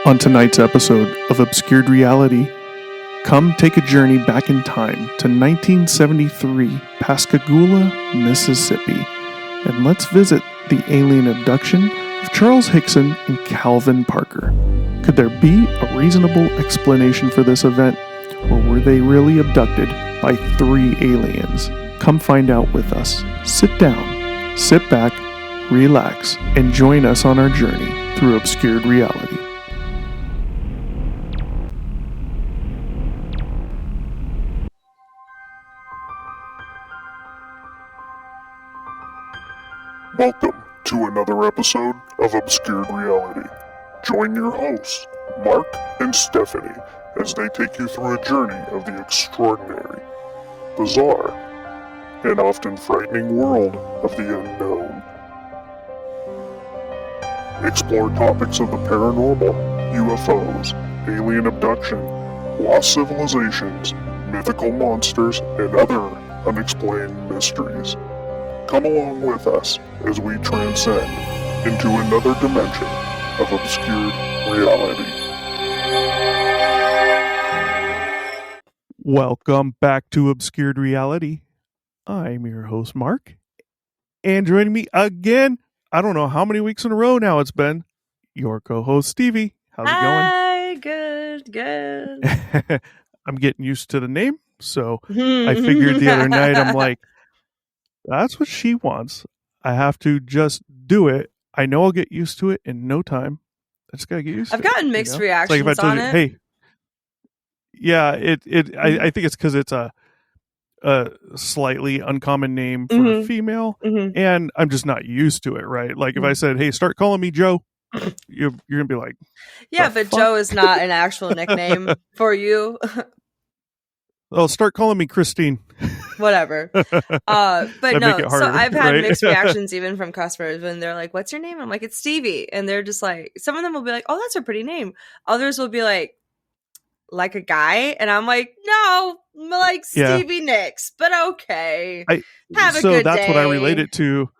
On tonight's episode of Obscured Reality, come take a journey back in time to 1973, Pascagoula, Mississippi, and let's visit the alien abduction of Charles Hickson and Calvin Parker. Could there be a reasonable explanation for this event, or were they really abducted by 3 aliens? Come find out with us. Sit down, sit back, relax, and join us on our journey through Obscured Reality. Welcome to another episode of Obscured Reality. Join your hosts, Mark and Stephanie, as they take you through a journey of the extraordinary, bizarre, and often frightening world of the unknown. Explore topics of the paranormal, UFOs, alien abduction, lost civilizations, mythical monsters, and other unexplained mysteries. Come along with us as we transcend into another dimension of obscured reality. Welcome back to Obscured Reality. I'm your host, Mark. And joining me again, I don't know how many weeks in a row now it's been, your co-host, Stevie. How's it going? Hi, good. I'm getting used to the name, so I figured the other night, I'm like, that's what she wants. I have to just do it. I know I'll get used to it in no time. I just gotta get used to it. I've gotten mixed reactions it's like if I told on you, it. hey, yeah, I think it's because it's a slightly uncommon name for a female, and I'm just not used to it, right? Like if I said, hey, start calling me Joe, you're gonna be like, yeah, but fuck? Joe is not an actual nickname for you. Oh, start calling me Christine. Whatever. But no, harder, so I've had right? mixed reactions even from customers when they're like, what's your name? I'm like, it's Stevie. And they're just like, some of them will be like, oh, that's a pretty name. Others will be like a guy. And I'm like, no, like Stevie Nicks, but okay. Have a good day. So that's what I relate it to.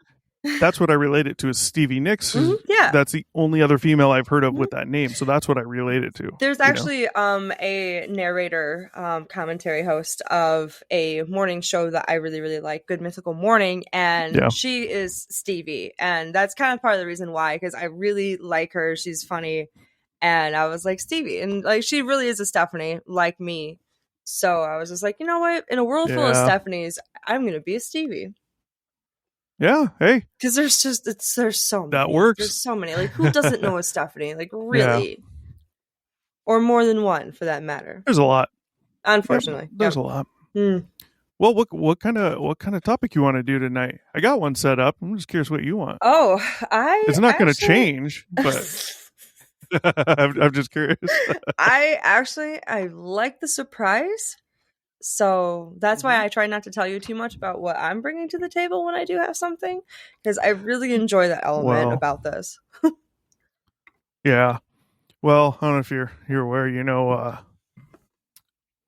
That's what I relate it to is Stevie Nicks. Yeah. That's the only other female I've heard of with that name. So that's what I relate it to. There's actually a narrator, commentary host of a morning show that I really, really like, Good Mythical Morning. And she is Stevie. And that's kind of part of the reason why, because I really like her. She's funny. And I was like, Stevie. And like, she really is a Stephanie like me. So I was just like, you know what? In a world full of Stephanies, I'm going to be a Stevie. Yeah, hey. Because there's so many. That works. There's so many. Like, who doesn't know a Stephanie? Like, really? Yeah. Or more than one, for that matter. There's a lot. Unfortunately. There's a lot. Well, what kind of topic you want to do tonight? I got one set up. I'm just curious what you want. Oh, it's not going to change, but I'm just curious. I like the surprise. So that's why I try not to tell you too much about what I'm bringing to the table when I do have something, because I really enjoy that element about this. Yeah. Well, I don't know if you're aware,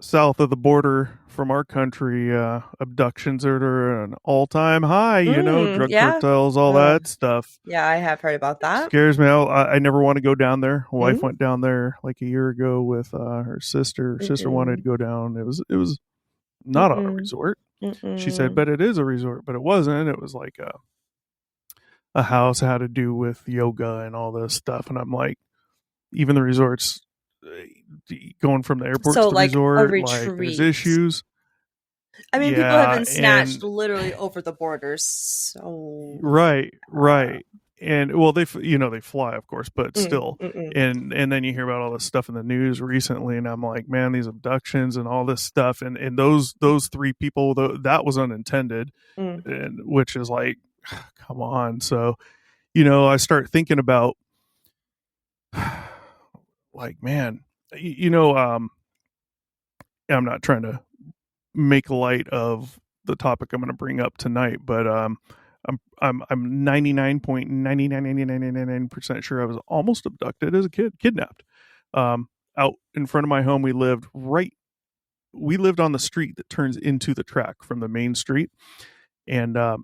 south of the border from our country, abductions are at an all-time high, drug cartels, all that stuff. Yeah, I have heard about that. Scares me out. I never want to go down there. Wife went down there like a year ago with her sister. Her sister wanted to go down. It was not on a resort. She said, but it is a resort, but it wasn't. It was like a house had to do with yoga and all this stuff. And I'm like, even the resorts going from the airport to the resort, like there's issues. I mean, people have been snatched literally over the borders. So right. And well, they fly, of course, but still. And then you hear about all this stuff in the news recently, and I'm like, man, these abductions and all this stuff, and those 3 people, that was unintended, and which is like, come on. So, I start thinking about, like, man, I'm not trying to make light of the topic I'm going to bring up tonight, but I'm 99.9999% sure I was almost abducted as a kid, kidnapped. Out in front of my home, we lived on the street that turns into the track from the main street, and I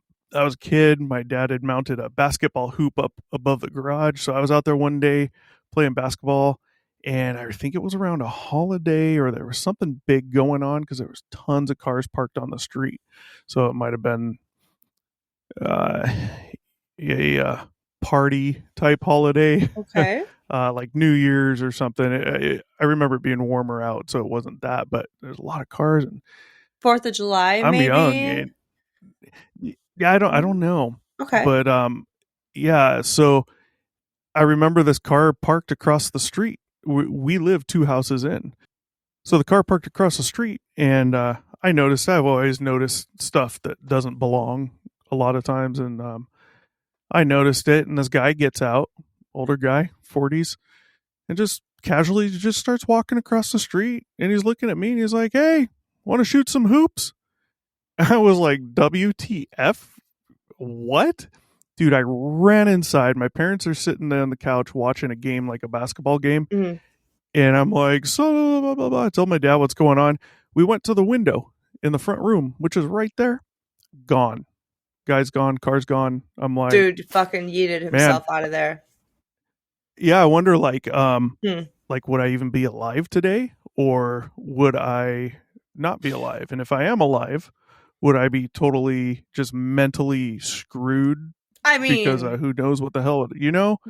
was a kid. My dad had mounted a basketball hoop up above the garage. So I was out there one day playing basketball, And I think it was around a holiday or there was something big going on because there was tons of cars parked on the street. So it might have been uh, a party type holiday, Okay. like New Year's or something. I remember it being warmer out, so it wasn't that. But there's a lot of cars, and 4th of July, I'm young, maybe. and yeah, I don't know, Okay. but yeah. So I remember this car parked across the street. We live 2 houses in, so the car parked across the street, and I noticed. I've always noticed stuff that doesn't belong a lot of times, and I noticed it. And this guy gets out, older guy, 40s, and just casually just starts walking across the street, and he's looking at me, and he's like, "Hey, want to shoot some hoops?" I was like, "WTF? What?" Dude, I ran inside. My parents are sitting there on the couch watching a game, like a basketball game. Mm-hmm. And I'm like, so blah, blah, blah. I told my dad what's going on. We went to the window in the front room, which is right there. Gone. Guy's gone. Car's gone. I'm like, dude fucking yeeted himself out of there. Yeah, I wonder like Hmm. like would I even be alive today or would I not be alive? And if I am alive, would I be totally just mentally screwed? I mean, because who knows what the hell,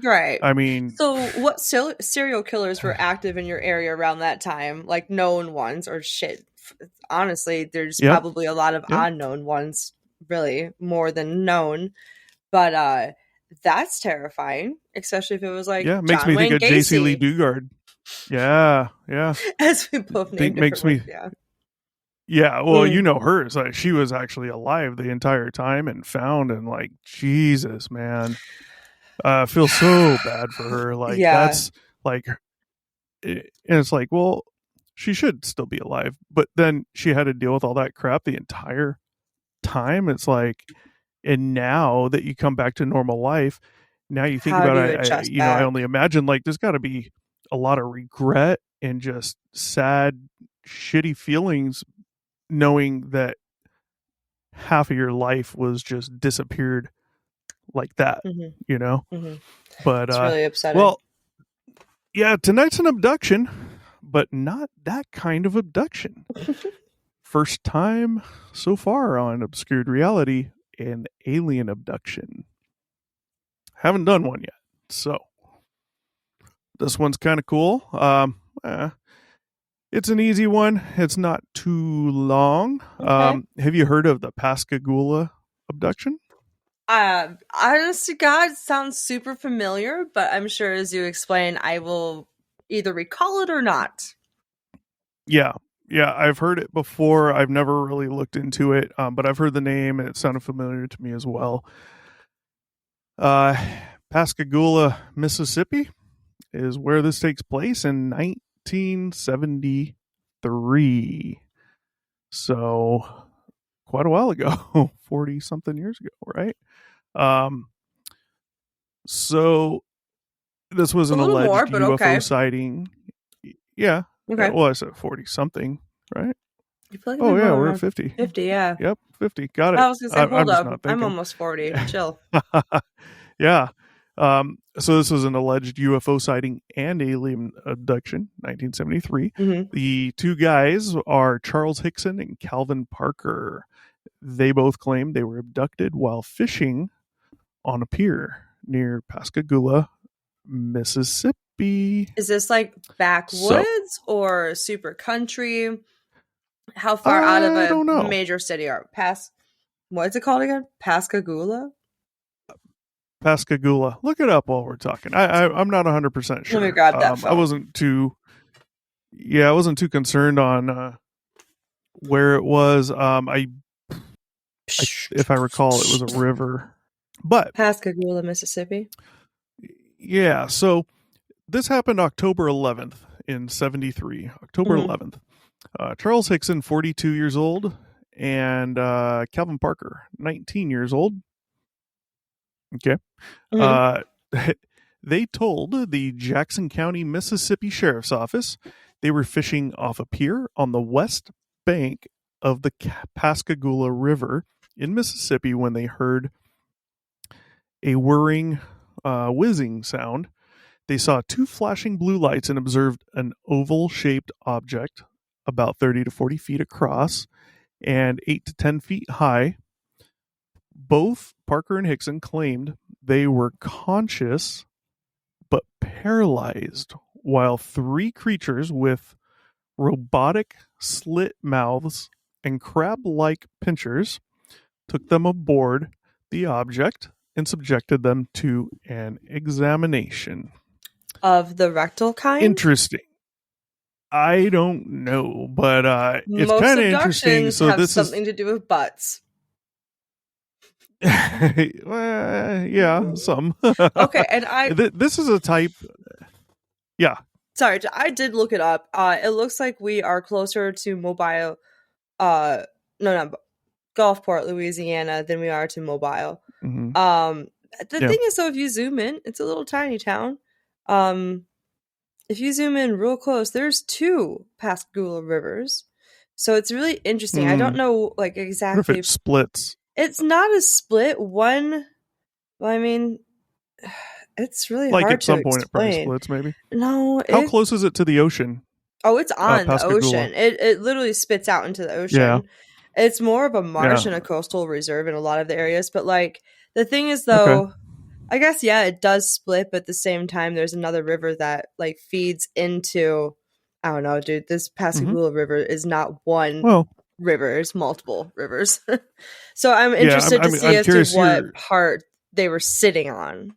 right? I mean, so what serial killers were active in your area around that time? Like known ones or shit? Honestly, there's probably a lot of unknown ones, really more than known. But that's terrifying, especially if it was like it makes John me Wayne think of Gacy. JC Lee Dugard. Yeah. As we both named makes me. ones, yeah. Yeah, well, you know her. Like, she was actually alive the entire time and found, and like, Jesus, man. I feel so bad for her. Like, that's like, and it's like, well, she should still be alive. But then she had to deal with all that crap the entire time. It's like, and now that you come back to normal life, now you think about it, I only imagine like there's got to be a lot of regret and just sad, shitty feelings knowing that half of your life was just disappeared like that, Mm-hmm. But it's really upsetting. Well, yeah, tonight's an abduction, but not that kind of abduction. First time so far on Obscured Reality, an alien abduction. Haven't done one yet, so this one's kind of cool. It's an easy one. It's not too long. Okay. Have you heard of the Pascagoula abduction? Honest to God, it sounds super familiar, but I'm sure as you explain, I will either recall it or not. Yeah, I've heard it before. I've never really looked into it, but I've heard the name and it sounded familiar to me as well. Pascagoula, Mississippi is where this takes place in 1973. So quite a while ago, 40 something years ago, right? So this was an alleged UFO sighting. Yeah. Okay. Well, I said 40 something, right? Like oh yeah, we're at 50. 50, yeah. Yep, 50. Got it. I was gonna say, hold up, I'm almost 40. Chill. Yeah. So this was an alleged UFO sighting and alien abduction, 1973. Mm-hmm. The two guys are Charles Hickson and Calvin Parker. They both claimed they were abducted while fishing on a pier near Pascagoula, Mississippi. Is this like backwoods or super country? How far out of a major city are what's it called again? Pascagoula? Pascagoula. Look it up while we're talking. I'm not 100% sure. Let me grab that phone. I wasn't too concerned on where it was. If I recall, it was a river. But Pascagoula, Mississippi. Yeah, so this happened October 11th in 73. October 11th. Charles Hickson, 42 years old, and Calvin Parker, 19 years old. Okay. They told the Jackson County, Mississippi Sheriff's Office they were fishing off a pier on the west bank of the Pascagoula River in Mississippi when they heard a whirring, whizzing sound. They saw 2 flashing blue lights and observed an oval-shaped object about 30 to 40 feet across and 8 to 10 feet high. Both Parker and Hickson claimed they were conscious but paralyzed, while 3 creatures with robotic slit mouths and crab-like pinchers took them aboard the object and subjected them to an examination. Of the rectal kind? Interesting. I don't know, but it's kind of interesting. So have something to do with butts. Yeah, some. Okay, and this is a type. Yeah. Sorry, I did look it up. It looks like we are closer to Mobile, Gulfport, Louisiana, than we are to Mobile. Mm-hmm. The thing is, though, if you zoom in, it's a little tiny town. If you zoom in real close, there's 2 Pascagoula rivers, so it's really interesting. I don't know, like, exactly. What if it splits? It's not a split. One, well, I mean, it's really like hard at some to point explain. It probably splits, maybe. No. How close is it to the ocean? Oh, it's on the ocean. It literally spits out into the ocean. Yeah. It's more of a marsh and a coastal reserve in a lot of the areas. But, like, the thing is, though, I guess, yeah, it does split. But at the same time, there's another river that, like, feeds into, I don't know, dude. This Pascagoula River is not one river. It's multiple rivers. So I'm interested to see as to what part they were sitting on,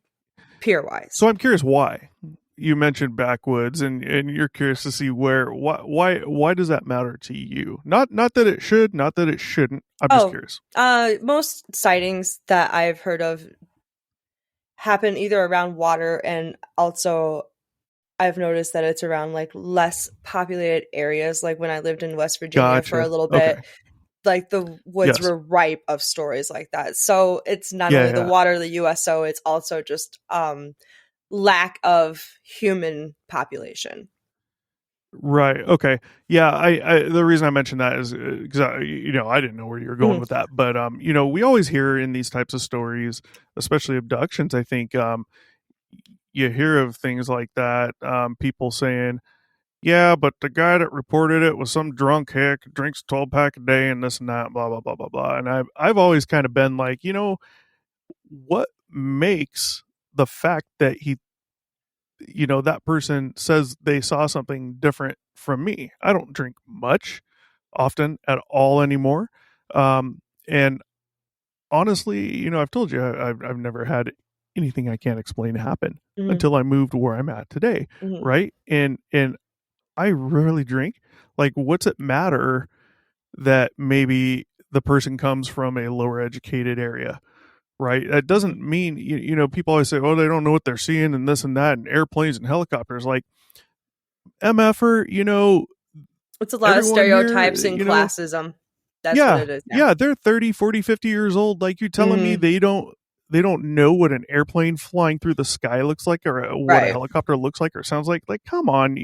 pier-wise. So I'm curious why. You mentioned backwoods, and you're curious to see why does that matter to you? Not that it should, not that it shouldn't. I'm just curious. Most sightings that I've heard of happen either around water, and also I've noticed that it's around, like, less populated areas. Like when I lived in West Virginia for a little bit, like the woods were ripe of stories like that. So it's not only the water, the USO, it's also just lack of human population. Right. Okay. Yeah. I the reason I mentioned that is because I didn't know where you were going with that, but we always hear in these types of stories, especially abductions. I think you hear of things like that. People saying, "Yeah, but the guy that reported it was some drunk hick, drinks a 12-pack a day, and this and that, blah blah blah blah blah." And I've always kind of been like, what makes the fact that he, that person says they saw something different from me? I don't drink much, often at all anymore. And honestly, I've told you I've never had anything I can't explain happen until I moved where I'm at today, right? And I rarely drink. Like, what's it matter that maybe the person comes from a lower educated area? Right. That doesn't mean, people always say, oh, they don't know what they're seeing and this and that and airplanes and helicopters. Like, MFer, it's a lot of stereotypes and classism. That's what it is now. Yeah, they're 30, 40, 50 years old. Like, you're telling me they don't know what an airplane flying through the sky looks like, or what a helicopter looks like or sounds like. Like, come on,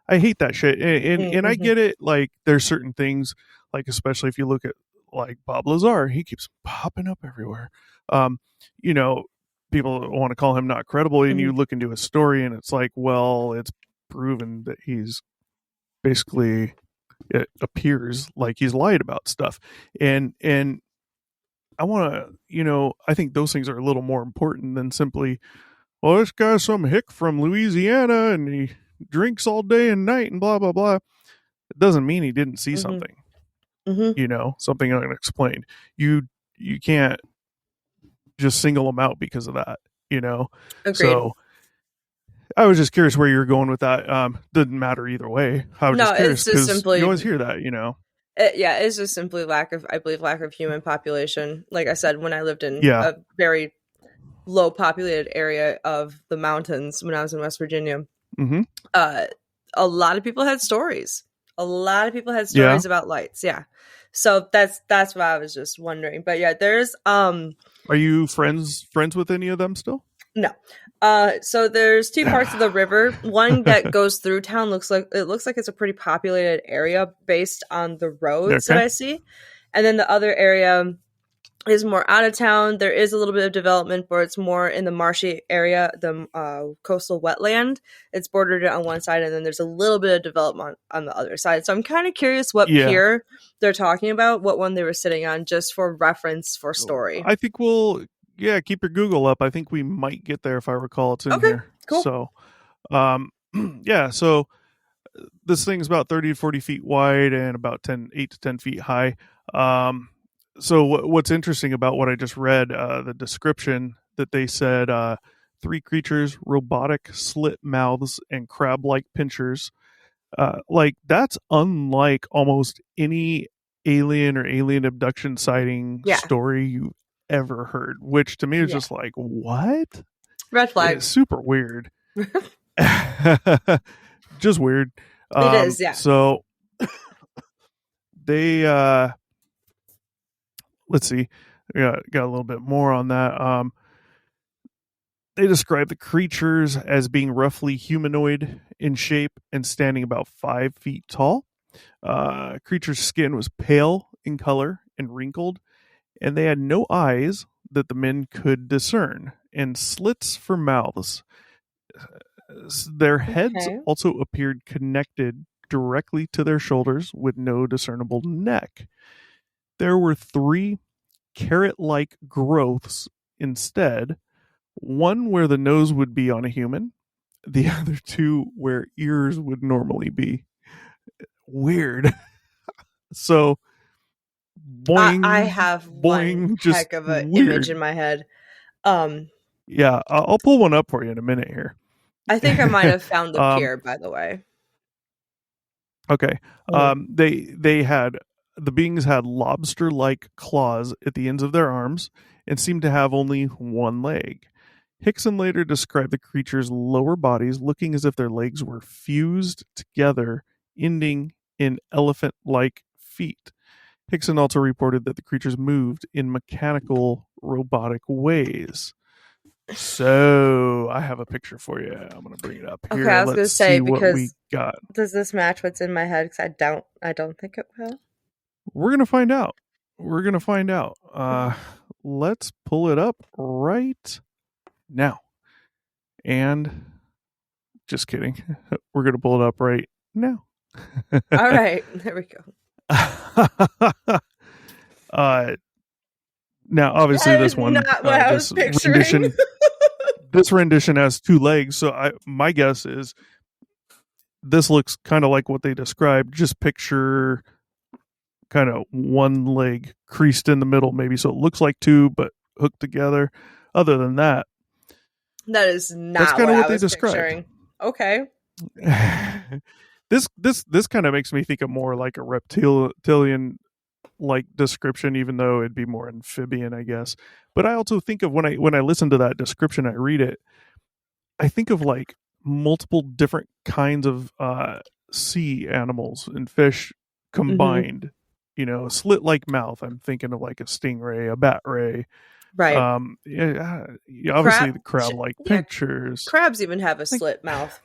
I hate that shit. And I get it. Like, there's certain things, like, especially if you look at, like, Bob Lazar, he keeps popping up everywhere. People want to call him not credible, and you look into his story and it's like, well, it's proven that he's basically, it appears like he's lied about stuff. And I want to, I think those things are a little more important than simply, well, this guy's some hick from Louisiana and he drinks all day and night and blah, blah, blah. It doesn't mean he didn't see something, something unexplained. You can't just single them out because of that, Agreed. So I was just curious where you're going with that. Didn't matter either way. I was just curious because simply, you always hear that, it's just simply lack of human population. Like I said, when I lived in a very low populated area of the mountains when I was in West Virginia, a lot of people had stories. About lights. Yeah. So that's what I was just wondering. But yeah, there's Are you friends with any of them still? No. So there's 2 parts of the river. One that goes through town looks like it's a pretty populated area based on the roads that I see. And then the other area is more out of town. There is a little bit of development, but it's more in the marshy area, the coastal wetland. It's bordered on one side, and then there's a little bit of development on the other side. So I'm kind of curious what pier they're talking about, what one they were sitting on, just for reference for story. I think we'll keep your Google up. I think we might get there if I recall. It's in here. Cool. So, so this thing's about 30 to 40 feet wide and about 8 to 10 feet high. So what's interesting about what I just read, the description that they said, 3 creatures, robotic slit mouths and crab-like pinchers. Like, that's unlike almost any alien or alien abduction sighting story you've ever heard, which to me is just like, what? Red flag. It's super weird. Just weird. It is, yeah. So they let's see, got a little bit more on that. They describe the creatures as being roughly humanoid in shape and standing about 5 feet tall. Creature's skin was pale in color and wrinkled, and they had no eyes that the men could discern, and slits for mouths. Their heads also appeared connected directly to their shoulders with no discernible neck. There were 3 carrot-like growths instead, one where the nose would be on a human, the other 2 where ears would normally be. Weird. So, boing. I have boing, one just heck of an weird image in my head. Yeah, I'll pull one up for you in a minute here. I think I might have found the pier, by the way. Okay. The beings had lobster-like claws at the ends of their arms and seemed to have only one leg. Hickson later described the creatures' lower bodies looking as if their legs were fused together, ending in elephant-like feet. Hickson also reported that the creatures moved in mechanical, robotic ways. So I have a picture for you. I'm going to bring it up here. Okay, I was going to say, because what we got. Does this match what's in my head? Because I don't think it will. We're going to find out. Let's pull it up right now. And just kidding. We're going to pull it up right now. All right, there we go. Now, obviously, this one, this rendition has 2 legs. So my guess is this looks kind of like what they described. Just picture kind of one leg creased in the middle, maybe. So it looks like 2, but hooked together. Other than that, that's not what they described. Picturing. Okay. This kind of makes me think of more like a reptilian like description, even though it'd be more amphibian, I guess. But I also think of when I listen to that description, I read it, I think of like multiple different kinds of sea animals and fish combined. Mm-hmm. You know, slit like mouth. I'm thinking of like a stingray, a bat ray. Right. Obviously the crab like pinchers. Crabs even have a slit mouth.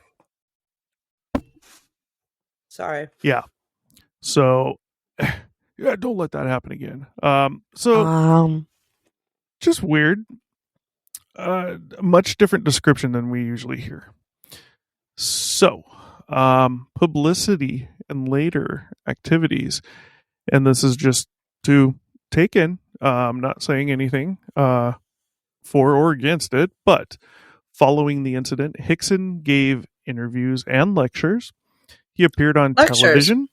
Sorry. Yeah. So don't let that happen again. Just weird. Much different description than we usually hear. So, publicity and later activities, and this is just to take in. I'm not saying anything for or against it, but following the incident, Hickson gave interviews and lectures. He appeared on television.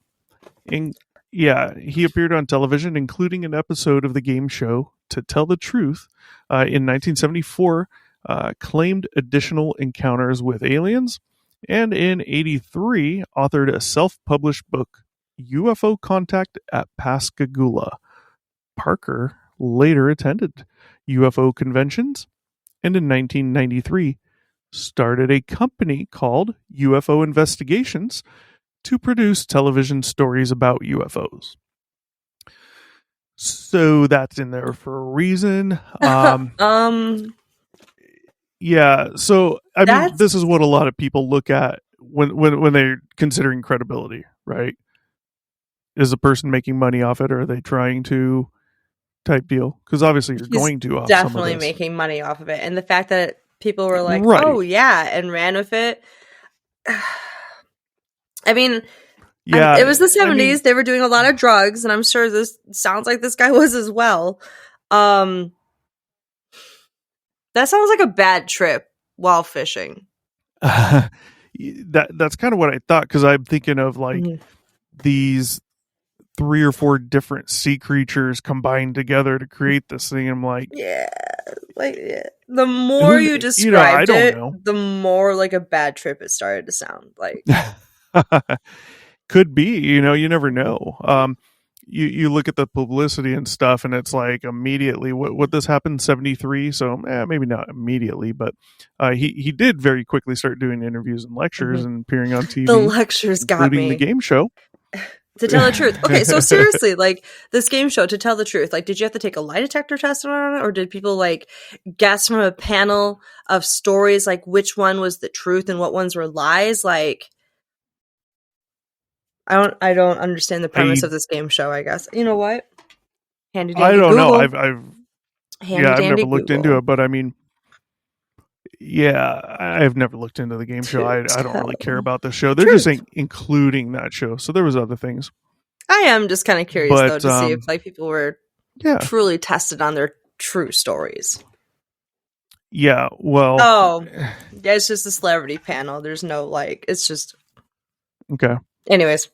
He appeared on television, including an episode of the game show To Tell the Truth in 1974, claimed additional encounters with aliens, and in 1983 authored a self-published book, UFO Contact at Pascagoula. Parker later attended UFO conventions, and in 1993 started a company called UFO Investigations to produce television stories about UFOs. So that's in there for a reason. Yeah. So I mean, this is what a lot of people look at when they're considering credibility, right? Is the person making money off it, or are they trying to type deal, because obviously you're going to off some of definitely this. Making money off of it, and the fact that people were like, "Oh yeah," and ran with it. I mean, yeah, it was the 70s. They were doing a lot of drugs, and I'm sure this sounds like this guy was as well. That sounds like a bad trip while fishing. That's kind of what I thought, because I'm thinking of like these 3 or 4 different sea creatures combined together to create this thing. I'm like, the more you described the more like a bad trip it started to sound like. Could be, you never know. You look at the publicity and stuff, and it's like immediately what this happened 73, so maybe not immediately, but he did very quickly start doing interviews and lectures and appearing on TV. The lectures got me. The game show. To tell the truth. Okay, so seriously, like this game show, to tell the truth, like did you have to take a lie detector test on it, or did people like guess from a panel of stories like which one was the truth and what ones were lies? Like I don't understand the premise of this game show, I guess. You know what? Handy dandy I don't Google. know. I've never looked into it, but I mean, yeah, I've never looked into the game show. I don't really care about the show. They're just including that show. So there was other things. I am just kind of curious though to see if like people were truly tested on their true stories. Yeah, well, it's just a celebrity panel. There's no like, it's just okay. Anyways,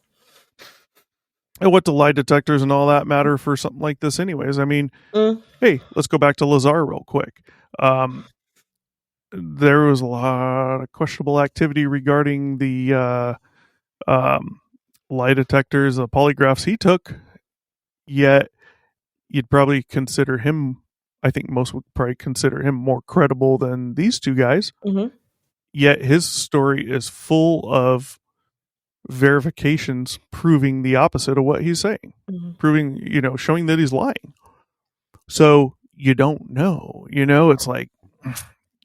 and what do lie detectors and all that matter for something like this? Anyways, I mean, hey, let's go back to Lazar real quick. There was a lot of questionable activity regarding the lie detectors, the polygraphs he took, yet you'd probably consider him, I think most would probably consider him more credible than these 2 guys. Yet his story is full of verifications proving the opposite of what he's saying, proving, showing that he's lying. So you don't know, it's like,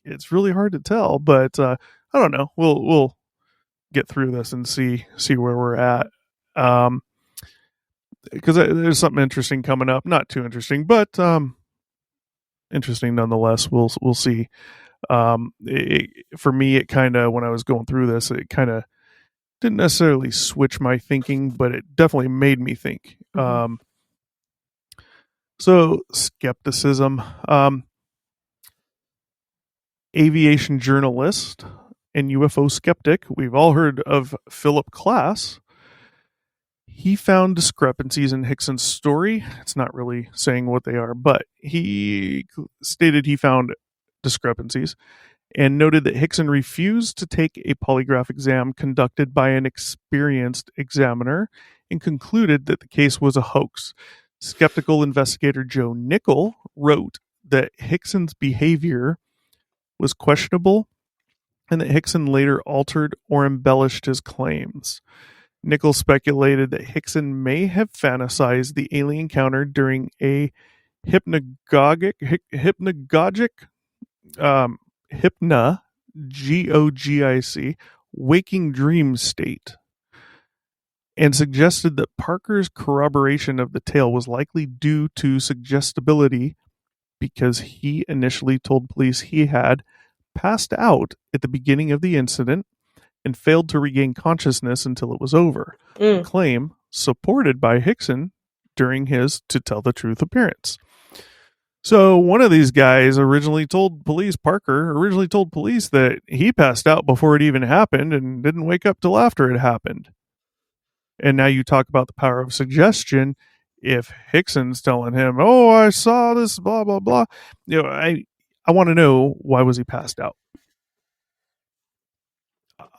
it's really hard to tell, but I don't know. We'll get through this and see where we're at. Because there's something interesting coming up. Not too interesting, but interesting nonetheless. We'll see. For me, it kind of, when I was going through this, it kind of didn't necessarily switch my thinking, but it definitely made me think. So skepticism. Aviation journalist and UFO skeptic, we've all heard of Philip Klass. He found discrepancies in Hickson's story. It's not really saying what they are, but he stated he found discrepancies and noted that Hickson refused to take a polygraph exam conducted by an experienced examiner and concluded that the case was a hoax. Skeptical investigator Joe Nickel wrote that Hickson's behavior was questionable and that Hickson later altered or embellished his claims. Nickel speculated that Hickson may have fantasized the alien encounter during a hypnagogic G-O-G-I-C, waking dream state, and suggested that Parker's corroboration of the tale was likely due to suggestibility because he initially told police he had passed out at the beginning of the incident and failed to regain consciousness until it was over. A claim supported by Hickson during his to tell the truth appearance. So one of these guys Parker originally told police that he passed out before it even happened and didn't wake up till after it happened. And now you talk about the power of suggestion. If Hickson's telling him, "Oh, I saw this, blah blah blah," I want to know, why was he passed out?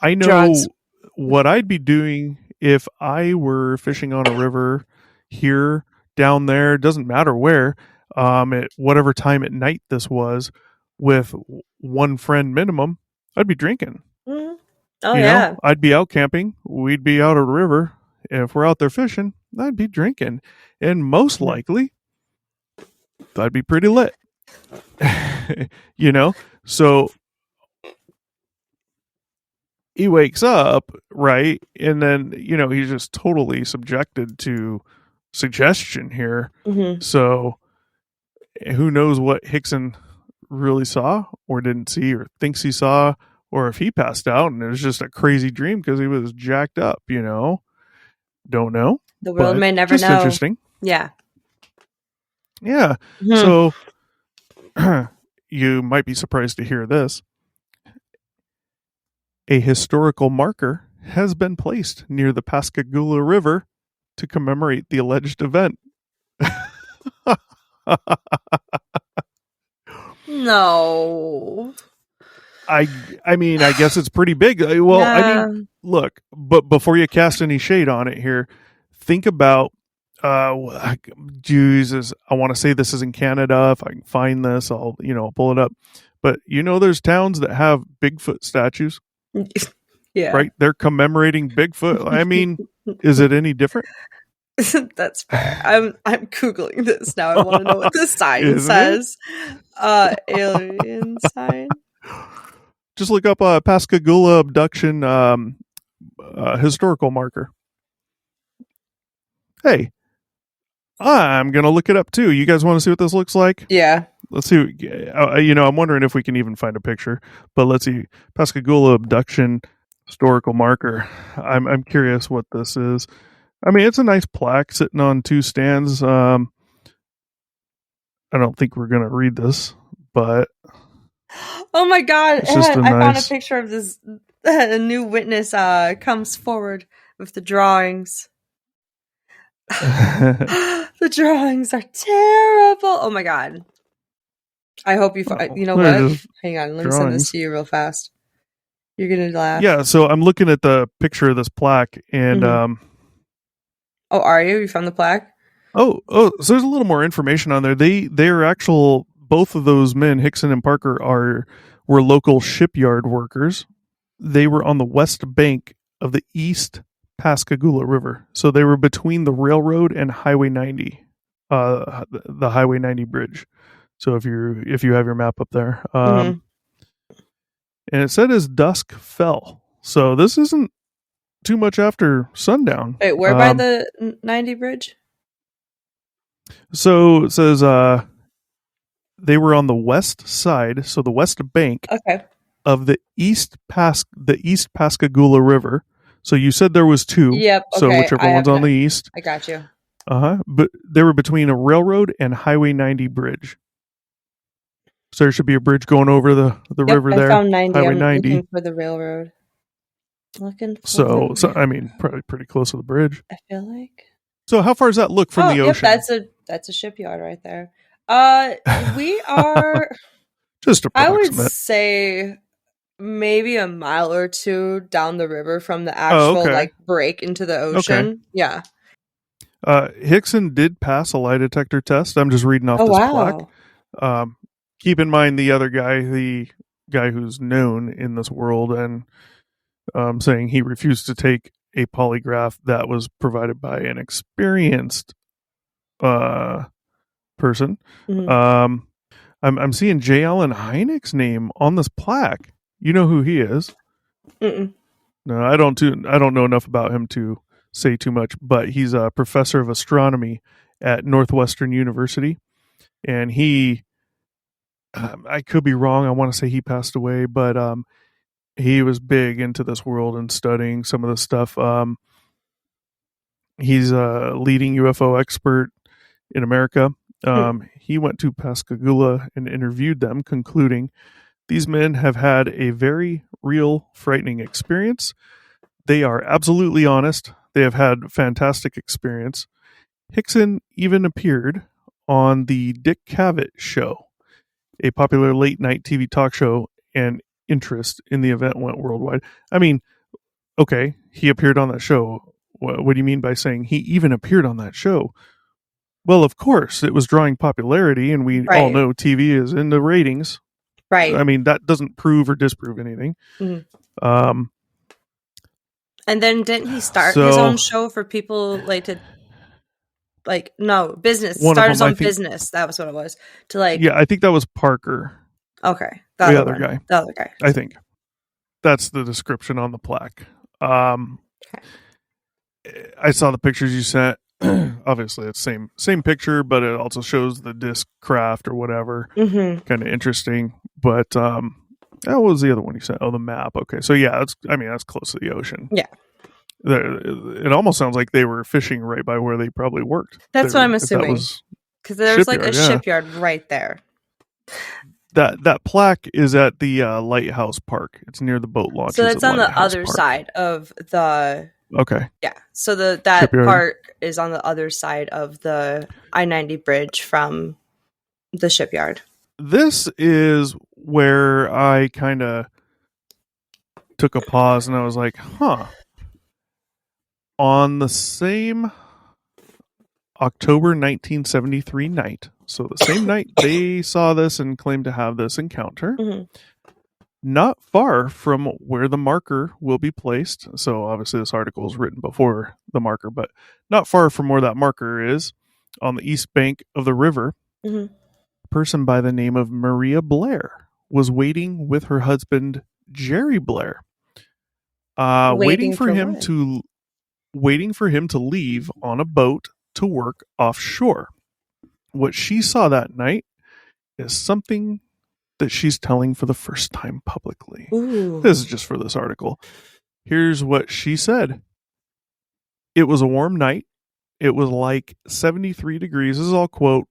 I know drugs. What I'd be doing if I were fishing on a river here, down there, doesn't matter where, at whatever time at night this was, with one friend minimum, I'd be drinking. Oh, yeah. I'd be out camping. We'd be out at a river. If we're out there fishing, I'd be drinking. And most likely, I'd be pretty lit. So he wakes up, right? And then, he's just totally subjected to suggestion here. So who knows what Hickson really saw or didn't see or thinks he saw, or if he passed out and it was just a crazy dream because he was jacked up, Don't know. The world may never just know. Interesting. Yeah. Yeah. So you might be surprised to hear this. A historical marker has been placed near the Pascagoula River to commemorate the alleged event. No. I mean, I guess it's pretty big. Well, yeah. I mean, look, but before you cast any shade on it here, think about, Jesus, I want to say this is in Canada. If I can find this, I'll pull it up. But there's towns that have Bigfoot statues. Yeah. Right? They're commemorating Bigfoot. I mean, is it any different? That's fair. I'm Googling this now. I want to know what the sign says. Alien sign. Just look up a Pascagoula abduction historical marker. Hey, I'm going to look it up too. You guys want to see what this looks like? Yeah. Let's see. I'm wondering if we can even find a picture. But let's see. Pascagoula abduction historical marker. I'm curious what this is. I mean, it's a nice plaque sitting on two stands. I don't think we're going to read this, but... Oh my God. I found a picture of this. A new witness comes forward with the drawings. The drawings are terrible. Oh my God. I hope you find... You know what? Hang on. Let me send this to you real fast. You're going to laugh. Yeah, so I'm looking at the picture of this plaque, and... Oh, are you? You found the plaque? Oh, so there's a little more information on there. They're actual... Both of those men, Hickson and Parker, were local shipyard workers. They were on the west bank of the East Pascagoula River. So they were between the railroad and Highway 90, the Highway 90 bridge. So if you have your map up there. And it said as dusk fell. So this isn't too much after sundown. Wait, where by the 90 bridge? So it says... they were on the west side, so the west bank of the East Pascagoula River. So you said there was two. Yep. Okay. So whichever one's on the east. I got you. But they were between a railroad and Highway 90 bridge. So there should be a bridge going over the river there. I found 90. Highway I'm 90. looking for the railroad. So I mean, probably pretty close to the bridge. I feel like. So how far does that look from the ocean? That's a shipyard right there. We are just approximate. I would say maybe a mile or two down the river from the actual break into the ocean. Okay. Yeah. Hickson did pass a lie detector test. I'm just reading off this plaque. Keep in mind the other guy, the guy who's known in this world, and saying he refused to take a polygraph that was provided by an experienced person. I'm seeing J. Allen Hynek's name on this plaque. You know who he is? Mm-mm. No, I don't know enough about him to say too much, but he's a professor of astronomy at Northwestern University, and he, I could be wrong. I want to say he passed away, but he was big into this world and studying some of the stuff. He's a leading UFO expert in America. He went to Pascagoula and interviewed them, concluding, "These men have had a very real, frightening experience. They are absolutely honest. They have had fantastic experience." Hickson even appeared on the Dick Cavett Show, a popular late-night TV talk show, and interest in the event went worldwide. I mean, okay, he appeared on that show. What do you mean by saying he even appeared on that show? Well, of course, it was drawing popularity, and we all know TV is in the ratings. Right. I mean, that doesn't prove or disprove anything. Mm-hmm. And then didn't he start his own show for people business? Start his own business. That was what it was. Yeah, I think that was Parker. Okay. The other guy. The other guy. I think. That's the description on the plaque. I saw the pictures you sent. obviously it's same picture, but it also shows the disc craft or whatever. Mm-hmm. Kind of interesting. But what was the other one you said? Oh, the map. Okay, so yeah, that's close to the ocean. Yeah. It almost sounds like they were fishing right by where they probably worked. That's what I'm assuming. Because there's like a shipyard right there. That plaque is at the Lighthouse Park. It's near the boat launch. So it's on the other side of the. Okay. Yeah. So that shipyard park is on the other side of the I-90 bridge from the shipyard. This is where I kind of took a pause and I was like, huh. On the same October 1973 night, so the same night they saw this and claimed to have this encounter, not far from where the marker will be placed. So obviously this article is written before the marker, but not far from where that marker is, on the east bank of the river, a person by the name of Maria Blair was waiting with her husband, Jerry Blair, waiting for him to leave on a boat to work offshore. What she saw that night is something that she's telling for the first time publicly. Ooh. This is just for this article. Here's what she said. It was a warm night. It was like 73 degrees. This is all quote.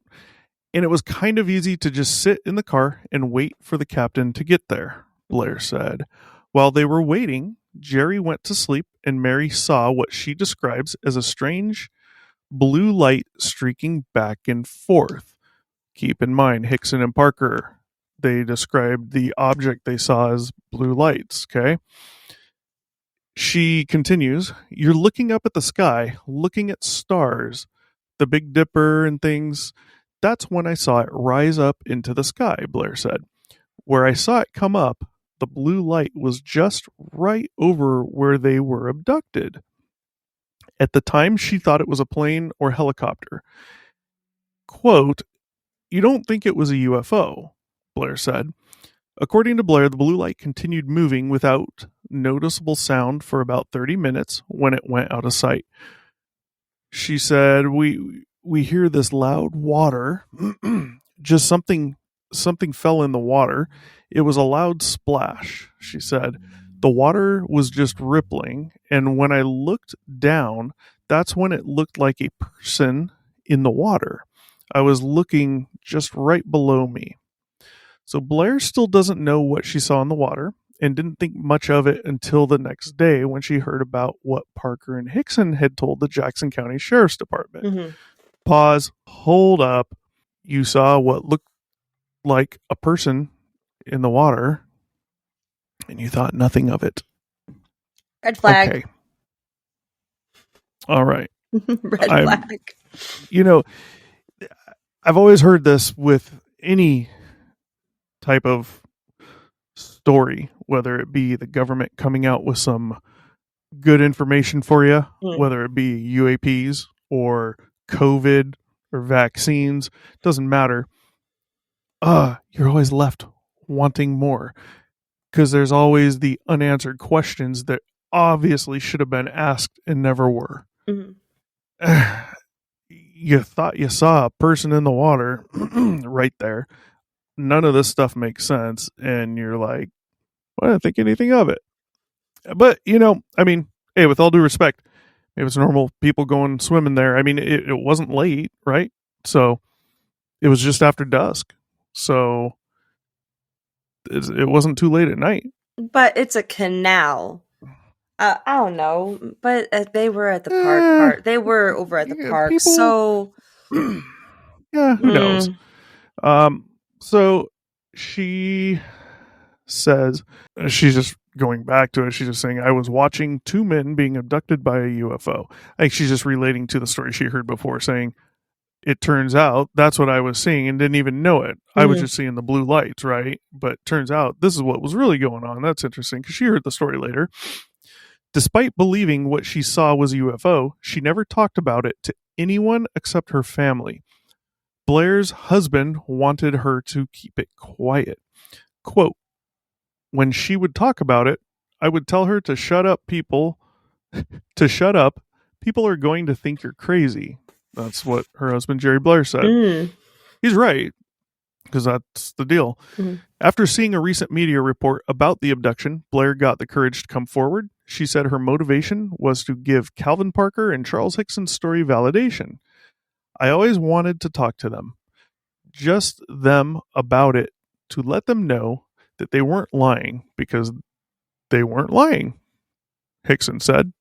And it was kind of easy to just sit in the car and wait for the captain to get there, Blair said. While they were waiting, Jerry went to sleep and Mary saw what she describes as a strange blue light streaking back and forth. Keep in mind, Hickson and Parker, they described the object they saw as blue lights, okay? She continues, you're looking up at the sky, looking at stars, the Big Dipper and things. That's when I saw it rise up into the sky, Blair said. Where I saw it come up, the blue light was just right over where they were abducted. At the time, she thought it was a plane or helicopter. Quote, you don't think it was a UFO, Blair said. According to Blair, the blue light continued moving without noticeable sound for about 30 minutes when it went out of sight. She said, we hear this loud water, just something fell in the water. It was a loud splash, she said. The water was just rippling, and when I looked down, that's when it looked like a person in the water. I was looking just right below me. So Blair still doesn't know what she saw in the water and didn't think much of it until the next day when she heard about what Parker and Hickson had told the Jackson County Sheriff's Department. Pause. Hold up. You saw what looked like a person in the water and you thought nothing of it. Red flag. Okay. All right. Red flag. You know, I've always heard this with any type of story, whether it be the government coming out with some good information for you, whether it be UAPs or COVID or vaccines, doesn't matter. You're always left wanting more because there's always the unanswered questions that obviously should have been asked and never were. You thought you saw a person in the water right there. None of this stuff makes sense. And you're like, well, I didn't think anything of it. But, I mean, hey, with all due respect, it was normal people going swimming there. I mean, it wasn't late, right? So it was just after dusk. So it wasn't too late at night. But it's a canal. I don't know, but they were at the park. They were over at the park, people, so yeah, who knows? So she says, she's just going back to it. She's just saying, I was watching two men being abducted by a UFO. I think she's just relating to the story she heard before, saying, it turns out that's what I was seeing and didn't even know it. I was just seeing the blue lights, right? But turns out this is what was really going on. That's interesting because she heard the story later. Despite believing what she saw was a UFO, she never talked about it to anyone except her family. Blair's husband wanted her to keep it quiet. Quote, when she would talk about it, I would tell her to shut up, people are going to think you're crazy. That's what her husband, Jerry Blair, said. He's right, because that's the deal. After seeing a recent media report about the abduction, Blair got the courage to come forward. She said her motivation was to give Calvin Parker and Charles Hickson's story validation. I always wanted to talk to them, just them about it, to let them know that they weren't lying, because they weren't lying, Hickson said.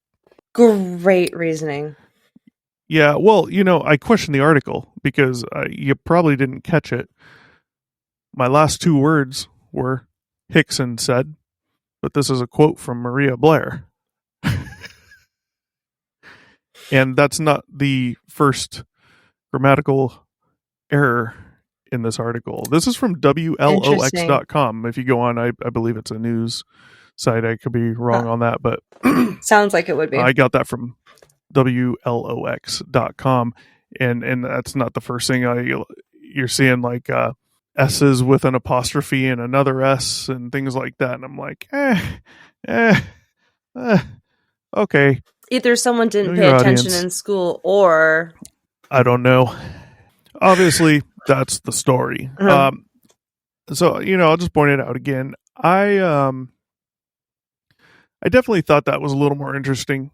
Great reasoning. Yeah, well, I questioned the article because you probably didn't catch it. My last two words were Hickson said, but this is a quote from Maria Blair. And that's not the first grammatical error in this article. This is from WLOX.com. If you go on, I believe it's a news site. I could be wrong on that, but sounds like it would be. I got that from WLOX.com, and that's not the first thing you're seeing, like S's with an apostrophe and another S and things like that, and I'm like, okay. Either someone didn't pay attention in school, or I don't know. Obviously, that's the story. So I'll just point it out again. I definitely thought that was a little more interesting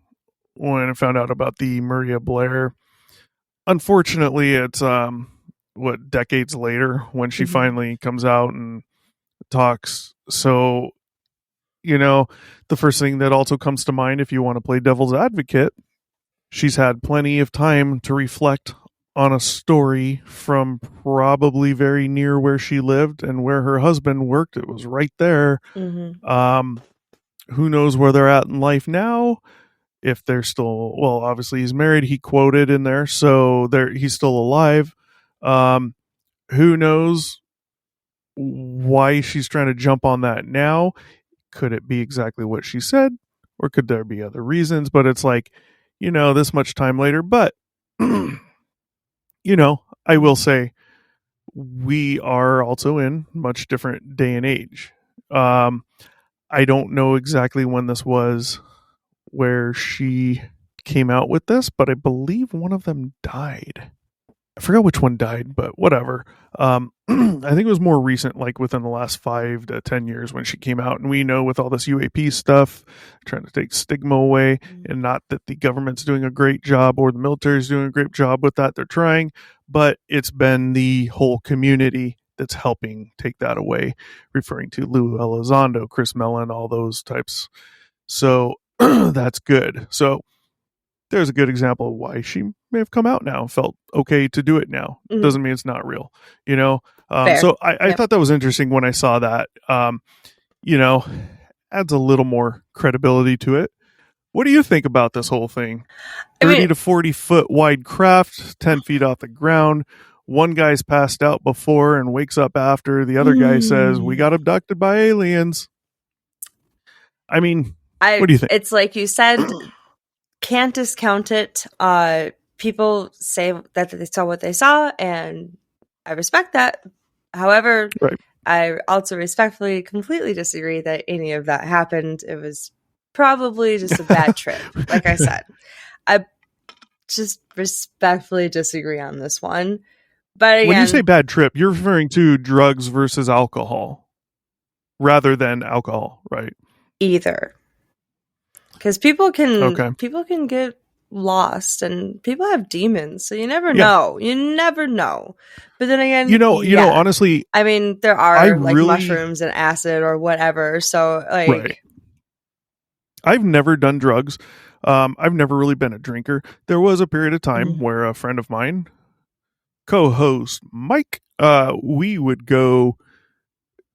when I found out about the Maria Blair. Unfortunately, it's decades later when she finally comes out and talks. So, the first thing that also comes to mind, if you want to play devil's advocate, she's had plenty of time to reflect on a story from probably very near where she lived and where her husband worked. It was right there. Who knows where they're at in life now? If they're still, well, obviously he's married, he quoted in there, so he's still alive. Who knows why she's trying to jump on that now? Could it be exactly what she said, or could there be other reasons? But it's like, this much time later. But I will say we are also in much different day and age. I don't know exactly when this was where she came out with this, but I believe one of them died. I forgot which one died, but whatever. I think it was more recent, like within the last 5 to 10 years when she came out. And we know with all this UAP stuff, trying to take stigma away, and not that the government's doing a great job or the military's doing a great job with that. They're trying, but it's been the whole community that's helping take that away, referring to Lou Elizondo, Chris Mellon, all those types. So that's good. So there's a good example of why she may have come out now, felt okay to do it now. Doesn't mean it's not real, So I thought that was interesting when I saw that. Adds a little more credibility to it. What do you think about this whole thing? 30 to 40 foot wide craft, 10 feet off the ground. One guy's passed out before and wakes up after. The other guy says, we got abducted by aliens. I mean, what do you think? It's like you said, can't discount it. People say that they saw what they saw, and I respect that. However, I also respectfully completely disagree that any of that happened. It was probably just a bad trip. Like I said, I just respectfully disagree on this one. But again, when you say bad trip, you're referring to drugs versus alcohol rather than alcohol, right? Either. Because people can get lost, and people have demons, so you never know. You never know. But then again, honestly, I mean, there are mushrooms and acid or whatever. So I've never done drugs. I've never really been a drinker. There was a period of time where a friend of mine, co-host Mike, we would go